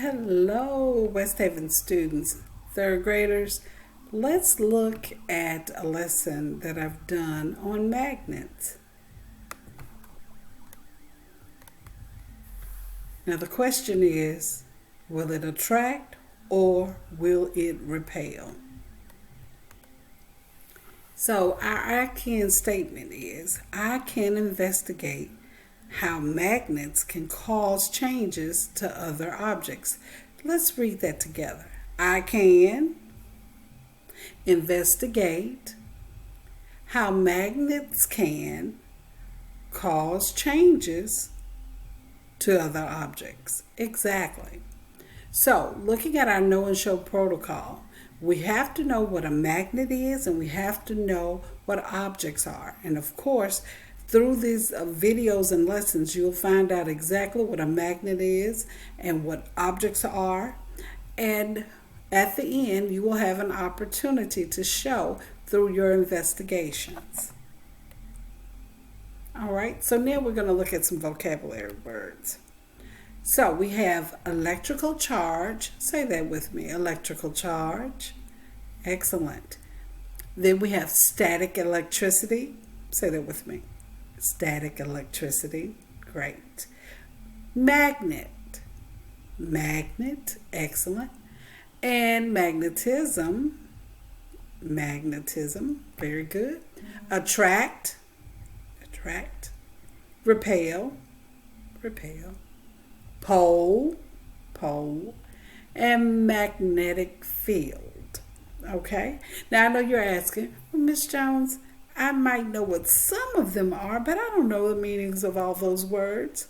Hello, West Haven students, third graders. Let's look at a lesson that I've done on magnets. Now the question is, will it attract or will it repel? So our I can statement is, I can investigate how magnets can cause changes to other objects. Let's read that together. I can investigate how magnets can cause changes to other objects. Exactly. So, looking at our know and show protocol, we have to know what a magnet is and we have to know what objects are. And of course, through these videos and lessons, you'll find out exactly what a magnet is and what objects are. And at the end, you will have an opportunity to show through your investigations. All right, so now we're going to look at some vocabulary words. So we have electrical charge. Say that with me, electrical charge. Excellent. Then we have static electricity. Say that with me. Static electricity. Great. Magnet. Magnet. Excellent. And magnetism. Magnetism. Very good. Attract. Attract. Repel. Repel. Pole. Pole. And magnetic field. Okay? Now I know you're asking, well, Miss Jones, I might know what some of them are, but I don't know the meanings of all those words.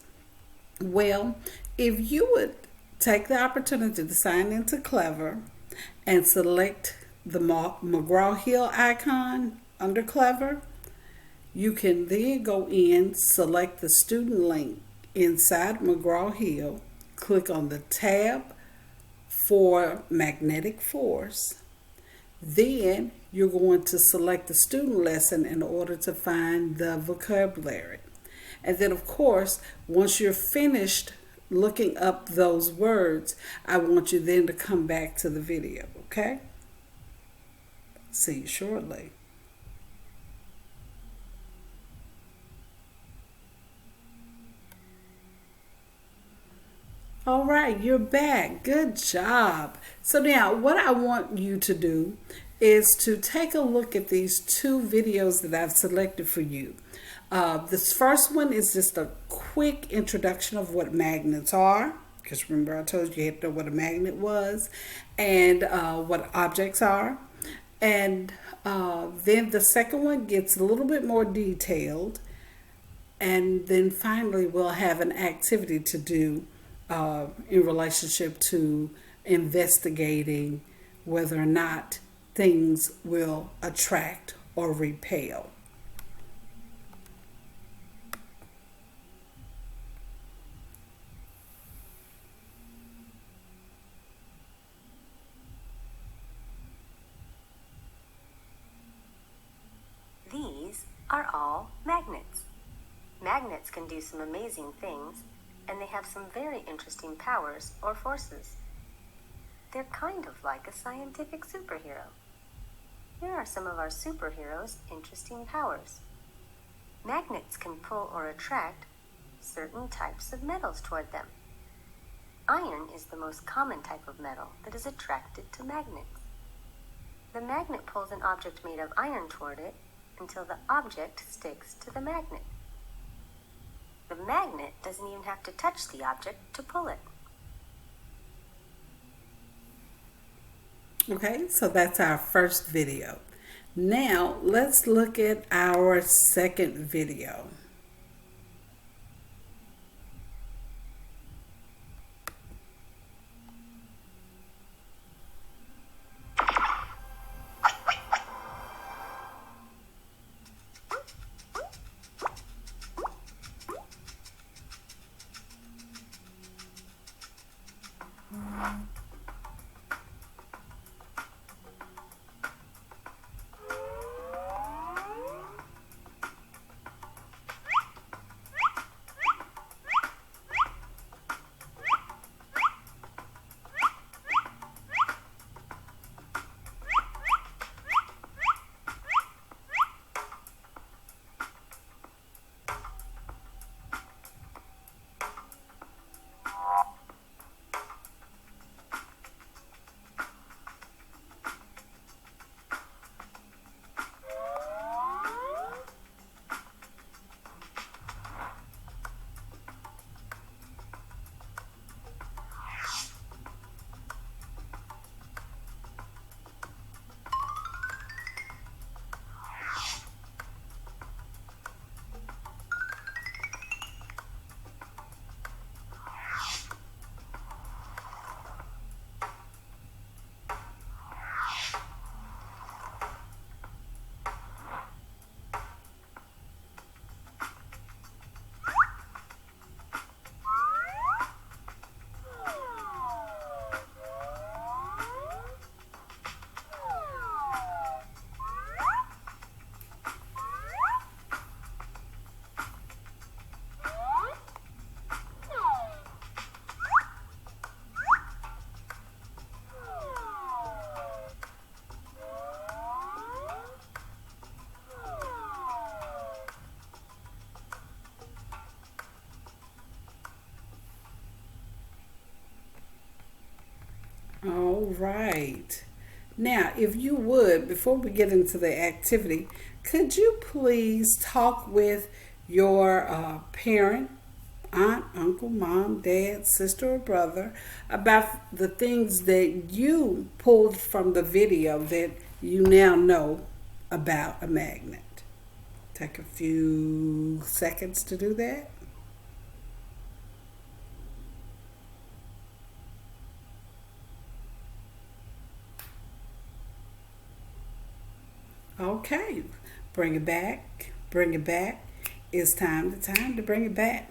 Well, if you would take the opportunity to sign into Clever and select the McGraw-Hill icon under Clever, you can then go in, select the student link inside McGraw-Hill, click on the tab for magnetic force. Then you're going to select the student lesson in order to find the vocabulary. And then, of course, once you're finished looking up those words, I want you then to come back to the video, okay? See you shortly. All right, you're back. Good job. So now what I want you to do is to take a look at these two videos that I've selected for you. This first one is just a quick introduction of what magnets are, because remember I told you had to know what a magnet was and what objects are. And then the second one gets a little bit more detailed. And then finally we'll have an activity to do in relationship to investigating whether or not things will attract or repel. These are all magnets. Magnets can do some amazing things, and they have some very interesting powers or forces. They're kind of like a scientific superhero. Here are some of our superheroes' interesting powers. Magnets can pull or attract certain types of metals toward them. Iron is the most common type of metal that is attracted to magnets. The magnet pulls an object made of iron toward it until the object sticks to the magnet. The magnet doesn't even have to touch the object to pull it. Okay, so that's our first video. Now let's look at our second video. right. Now, if you would, before we get into the activity, could you please talk with your parent, aunt, uncle, mom, dad, sister, or brother about the things that you pulled from the video that you now know about a magnet? Take a few seconds to do that. Okay, bring it back, bring it back. It's time to bring it back.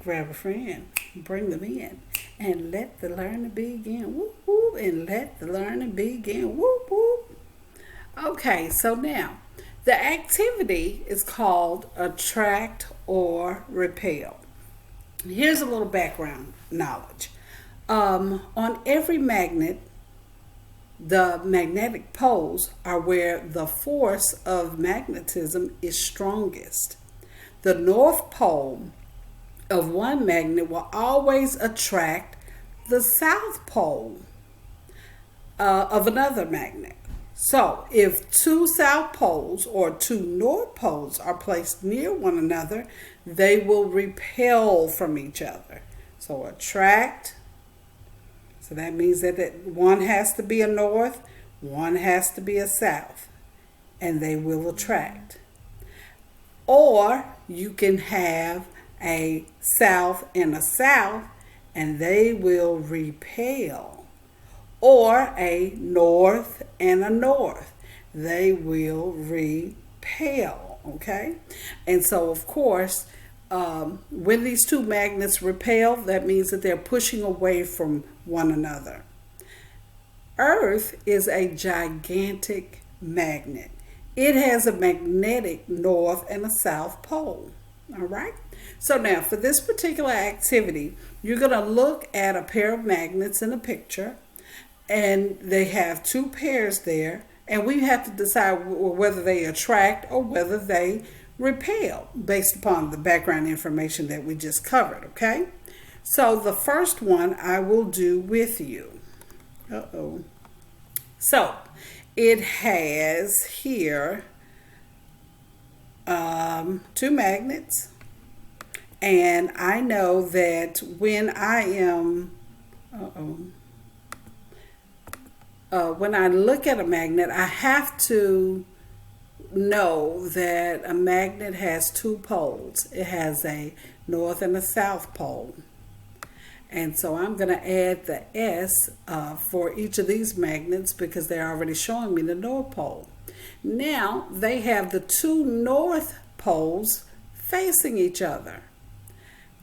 Grab a friend, bring them in, and let the learning begin. Whoop, whoop, and let the learning begin. Whoop, whoop. Okay, so now the activity is called attract or repel. Here's a little background knowledge. On every magnet, the magnetic poles are where the force of magnetism is strongest. The north pole of one magnet will always attract the south pole of another magnet. So if two south poles or two north poles are placed near one another, they will repel from each other. So attract. So that means that one has to be a north, one has to be a south, and they will attract. Or you can have a south and a south, and they will repel. Or a north and a north, they will repel. Okay? And so, of course, when these two magnets repel, that means that they're pushing away from one another. Earth is a gigantic magnet. It has a magnetic north and a south pole. All right? So now for this particular activity, you're going to look at a pair of magnets in a picture, and they have two pairs there, and we have to decide whether they attract or whether they repel based upon the background information that we just covered. Okay? So the first one I will do with you. So it has here two magnets, and I know that when I am when I look at a magnet, I have to know that a magnet has two poles. It has a north and a south pole. And so I'm going to add the S for each of these magnets because they're already showing me the north pole. Now they have the two north poles facing each other.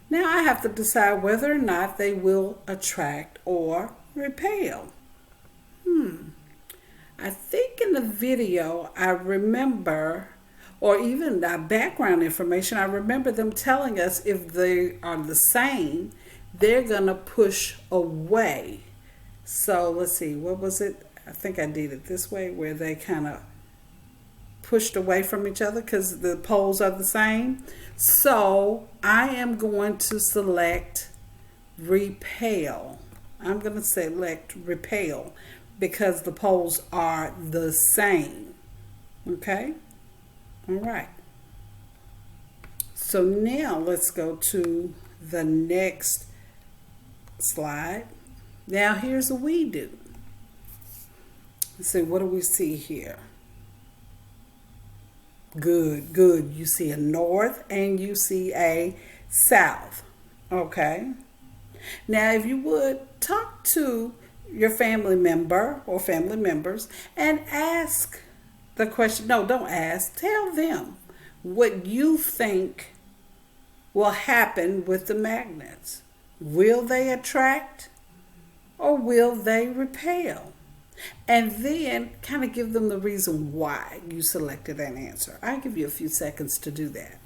Now I have to decide whether or not they will attract or repel. I think in the video I remember, or even the background information, I remember them telling us if they are the same, they're going to push away. So let's see, what was it? I think I did it this way, where they kind of pushed away from each other because the poles are the same. So I am going to select repel. I'm going to select repel because the poles are the same. Okay? All right. So now let's go to the next slide. Now here's a we do. Let's see, what do we see here? Good, good. You see a north and you see a south. Okay. Now if you would talk to your family member or family members and ask the question. No, don't ask. Tell them what you think will happen with the magnets. Will they attract or will they repel? And then kind of give them the reason why you selected that answer. I'll give you a few seconds to do that.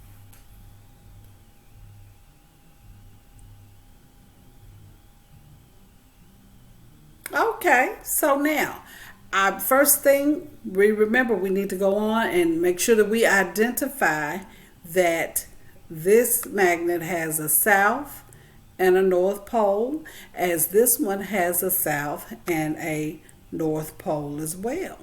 Okay, so now, first thing, we need to go on and make sure that we identify that this magnet has a south and a north pole, as this one has a south and a North Pole as well.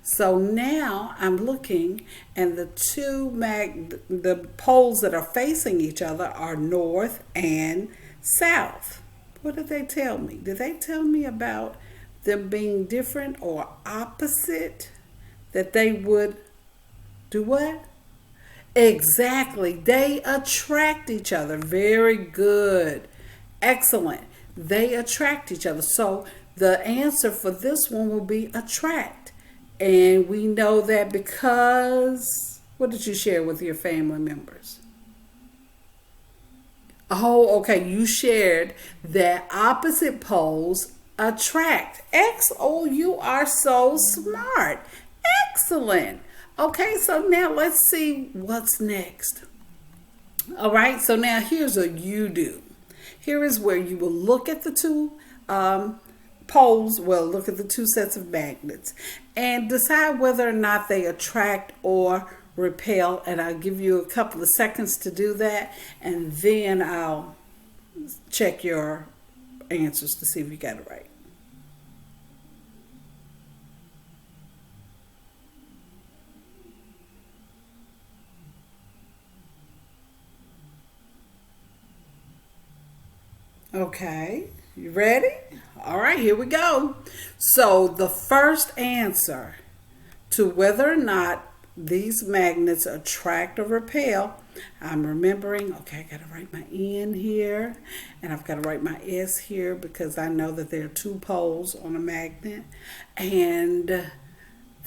So now I'm looking, and the poles that are facing each other are north and south. What did they tell me? Did they tell me about them being different or opposite? That they would do what? Exactly. They attract each other. Very good. Excellent. They attract each other. So the answer for this one will be attract. And we know that because, what did you share with your family members? Oh, okay. You shared that opposite poles attract. Oh, you are so smart. Excellent. Okay, so now let's see what's next. All right, so now here's a you do. Here is where you will look at the two poles, look at the two sets of magnets and decide whether or not they attract or repel. And I'll give you a couple of seconds to do that, and then I'll check your answers to see if you got it right. Okay, you ready? All right, here we go. So the first answer to whether or not these magnets attract or repel, I'm remembering, okay, I got to write my N here, and I've got to write my S here because I know that there are two poles on a magnet, and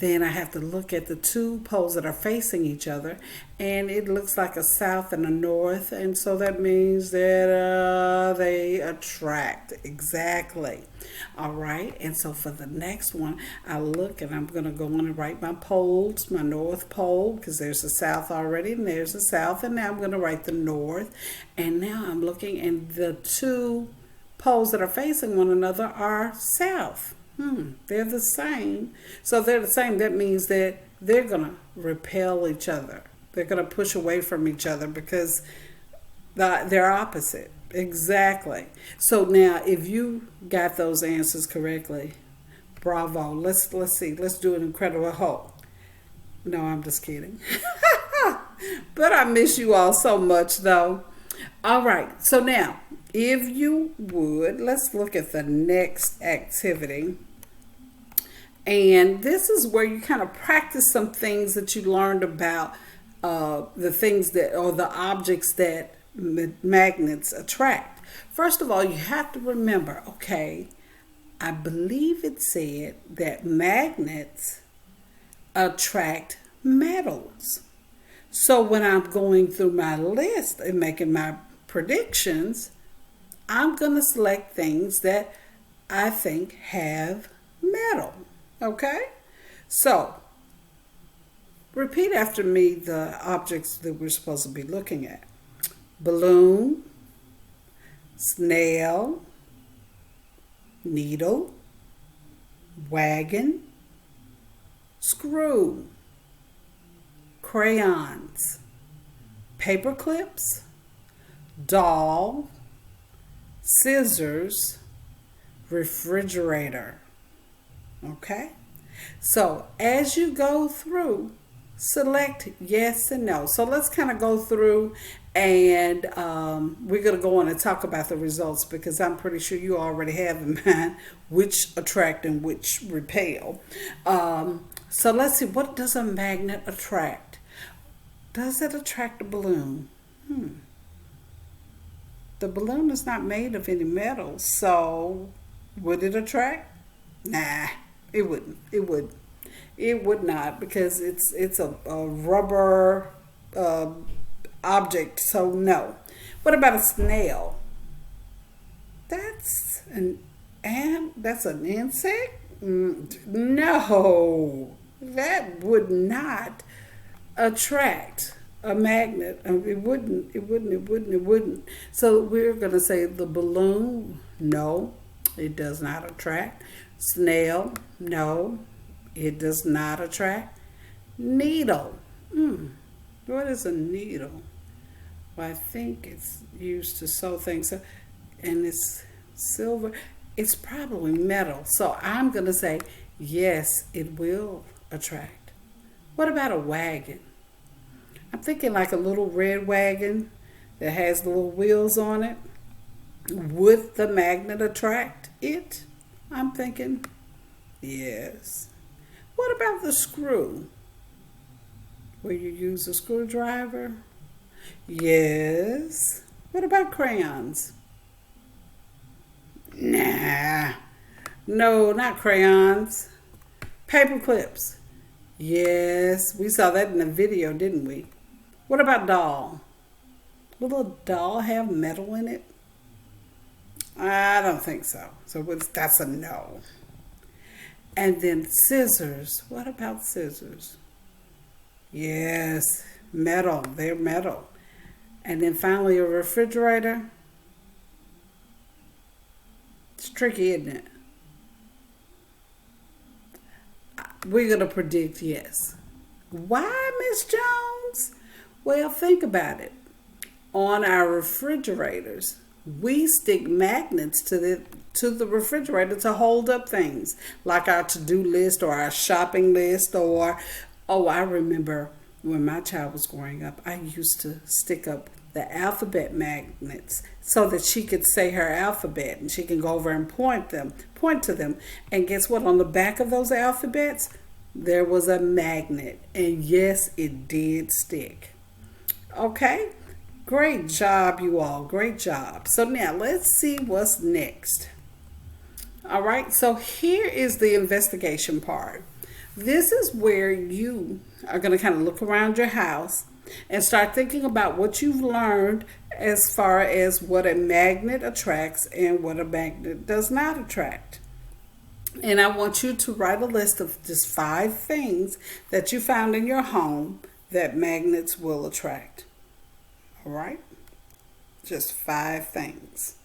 then I have to look at the two poles that are facing each other, and it looks like a south and a north, and so that means that they attract. Exactly. All right, and so for the next one, I look and I'm going to go on and write my poles, my north pole, because there's a south already, and there's a south, and now I'm going to write the north, and now I'm looking, and the two poles that are facing one another are south. They're the same. So they're the same. That means that they're going to repel each other. They're going to push away from each other because they're opposite. Exactly. So now if you got those answers correctly, bravo. Let's see. Let's do an incredible whole. No, I'm just kidding. But I miss you all so much though. All right. So now, if you would, let's look at the next activity. And this is where you kind of practice some things that you learned about the things that, or the objects that magnets attract. First of all, you have to remember, okay, I believe it said that magnets attract metals. So when I'm going through my list and making my predictions, I'm going to select things that I think have metal. Okay? So, repeat after me the objects that we're supposed to be looking at. Balloon, snail, needle, wagon, screw, crayons, paper clips, doll, scissors, refrigerator. Okay? So as you go through, select yes and no. So let's kind of go through, and we're going to go on and talk about the results because I'm pretty sure you already have in mind which attract and which repel. So let's see, what does a magnet attract? Does it attract a balloon? The balloon is not made of any metal, so would it attract? Nah, it wouldn't. It would not, because it's a rubber object, so no. What about a snail? That's an insect? No, that would not attract a magnet. It wouldn't. So we're going to say the balloon, no, it does not attract. Snail, no, it does not attract. Needle, what is a needle? Well, I think it's used to sew things, and it's silver. It's probably metal. So I'm going to say, yes, it will attract. What about a wagon? I'm thinking like a little red wagon that has the little wheels on it. Would the magnet attract it? I'm thinking, yes. What about the screw? Where you use a screwdriver? Yes. What about crayons? Nah. No, not crayons. Paper clips. Yes. We saw that in the video, didn't we? What about doll? Will a doll have metal in it? I don't think so. So that's a no. And then scissors. What about scissors? Yes, metal. They're metal. And then finally a refrigerator. It's tricky, isn't it? We're going to predict yes. Why, Miss Jones? Well, think about it. On our refrigerators, we stick magnets to the refrigerator to hold up things like our to-do list or our shopping list, or I remember when my child was growing up, I used to stick up the alphabet magnets so that she could say her alphabet and she can go over and point to them. And guess what? On the back of those alphabets, there was a magnet. And yes, it did stick. Okay? Great job, you all. Great job. So now let's see what's next. All right, so here is the investigation part. This is where you are going to kind of look around your house and start thinking about what you've learned as far as what a magnet attracts and what a magnet does not attract. And I want you to write a list of just 5 things that you found in your home that magnets will attract. All right? Just 5 things.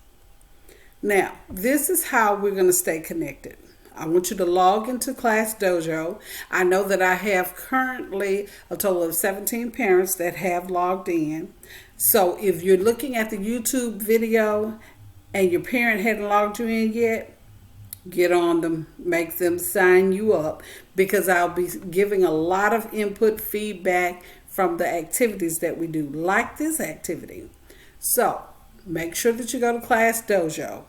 Now, this is how we're going to stay connected. I want you to log into Class Dojo. I know that I have currently a total of 17 parents that have logged in. So if you're looking at the YouTube video and your parent hadn't logged you in yet, get on them, make them sign you up, because I'll be giving a lot of input feedback from the activities that we do, like this activity. So make sure that you go to Class Dojo.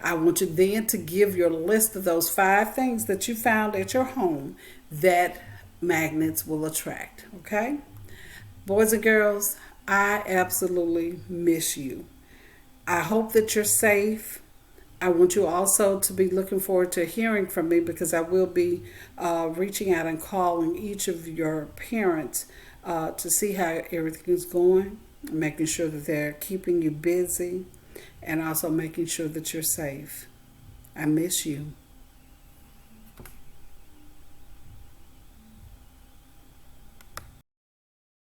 I want you then to give your list of those 5 things that you found at your home that magnets will attract, okay? Boys and girls, I absolutely miss you. I hope that you're safe. I want you also to be looking forward to hearing from me, because I will be reaching out and calling each of your parents to see how everything is going, making sure that they're keeping you busy, and also making sure that you're safe. I miss you.